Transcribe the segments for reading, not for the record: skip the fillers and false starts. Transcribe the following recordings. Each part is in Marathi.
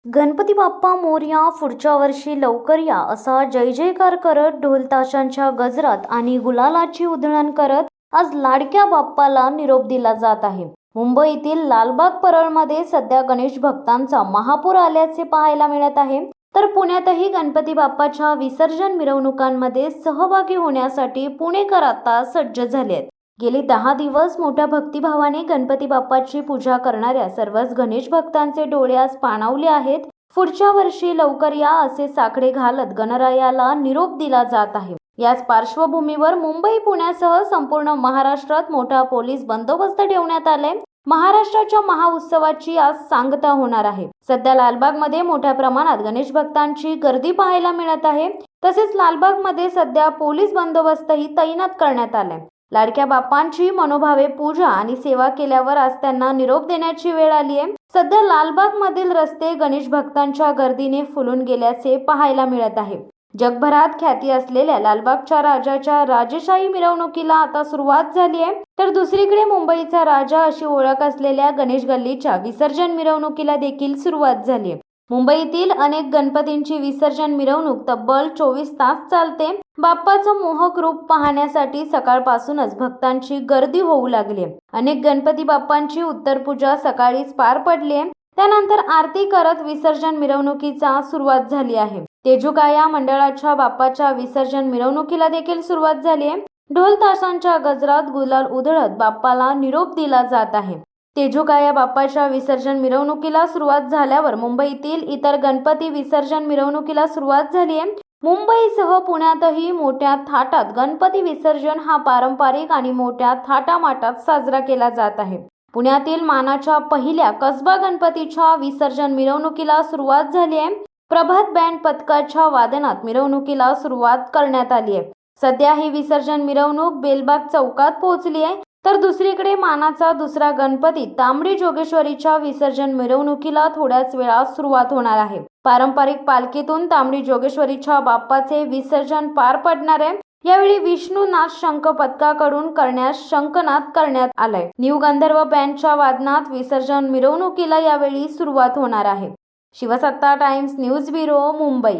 गणपती बाप्पा मोरया, पुढच्या वर्षी लवकर या असा जय जयकार करत ढोल ताशांच्या गजरात आणि गुलालाची उधळण करत आज लाडक्या बाप्पाला निरोप दिला जात आहे। मुंबईतील लालबाग परळमध्ये सध्या गणेश भक्तांचा महापूर आल्याचे पाहायला मिळत आहे। तर पुण्यातही गणपती बाप्पाच्या विसर्जन मिरवणुकांमध्ये सहभागी होण्यासाठी पुणेकर आता सज्ज झाले आहेत। गेली 10 दिवस मोठ्या भक्तिभावाने गणपती बाप्पाची पूजा करणाऱ्या सर्वच गणेश भक्तांचे डोळे आज पाणावले आहेत। पुढच्या वर्षी लवकर या असे साकडे घालत गणरायाला निरोप दिला जात आहे। याच पार्श्वभूमीवर मुंबई पुण्यासह संपूर्ण महाराष्ट्रात मोठा पोलीस बंदोबस्त ठेवण्यात आलाय। महाराष्ट्राच्या महाउत्सवाची आज सांगता होणार आहे। सध्या लालबागमध्ये मोठ्या प्रमाणात गणेश भक्तांची गर्दी पाहायला मिळत आहे। तसेच लालबागमध्ये सध्या पोलीस बंदोबस्तही तैनात करण्यात आलाय। लाडक्या बाप्पांची मनोभावे पूजा आणि सेवा केल्यावर आज त्यांना निरोप देण्याची वेळ आली आहे। सध्या लालबाग मधील रस्ते गणेश भक्तांच्या गर्दीने फुलून गेल्याचे पाहायला मिळत आहे। जगभरात ख्याती असलेल्या लालबागच्या राजाच्या राजेशाही मिरवणुकीला आता सुरुवात झाली आहे। तर दुसरीकडे मुंबईचा राजा अशी ओळख असलेल्या गणेश गल्लीच्या विसर्जन मिरवणुकीला देखील सुरुवात झाली आहे। मुंबईतील अनेक गणपतींची विसर्जन मिरवणूक तब्बल 24 तास चालते। बाप्पाचं मोहक रूप पाहण्यासाठी सकाळपासूनच भक्तांची गर्दी होऊ लागली आहे। अनेक गणपती बाप्पांची उत्तर पूजा सकाळीच पार पडली आहे। त्यानंतर आरती करत विसर्जन मिरवणुकीचा सुरुवात झाली आहे। तेजुकाया मंडळाच्या बाप्पाच्या विसर्जन मिरवणुकीला देखील सुरुवात झाली आहे। ढोल ताशांच्या गजरात गुलाल उधळत बाप्पाला निरोप दिला जात आहे। तेजुकाया बाप्पाच्या विसर्जन मिरवणुकीला सुरुवात झाल्यावर मुंबईतील इतर गणपती विसर्जन मिरवणुकीला सुरुवात झाली आहे। मुंबईसह पुण्यातही मोठ्या थाटात गणपती विसर्जन हा पारंपरिक आणि मोठ्या थाटामाटात साजरा केला जात आहे। पुण्यातील मानाच्या पहिल्या कसबा गणपतीच्या विसर्जन मिरवणुकीला सुरुवात झाली आहे। प्रभात बँड पथकाच्या वादनात मिरवणुकीला सुरुवात करण्यात आली आहे। सध्या ही विसर्जन मिरवणूक बेलबाग चौकात पोहोचली आहे। तर दुसरीकडे मानाचा दुसरा गणपती तांबडी जोगेश्वरीच्या विसर्जन मिरवणुकीला थोड्याच वेळात सुरुवात होणार आहे। पारंपरिक पालखीतून तांबडी जोगेश्वरीच्या बाप्पाचे विसर्जन पार पडणार आहे। यावेळी विष्णू नाथ शंख पथकाकडून करण्यास शंखनाद करण्यात आलाय। न्यू गंधर्व बँडच्या वादनात विसर्जन मिरवणुकीला यावेळी सुरुवात होणार आहे। शिवसत्ता टाइम्स न्यूज ब्युरो, मुंबई।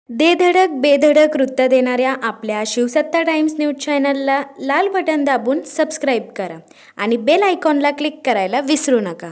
दे धडक बेधडक वृत्त देणाऱ्या आपल्या शिवसत्ता टाइम्स न्यूज चॅनलला लाल बटन दाबून सबस्क्राईब करा आणि बेल आयकॉनला क्लिक करायला विसरू नका।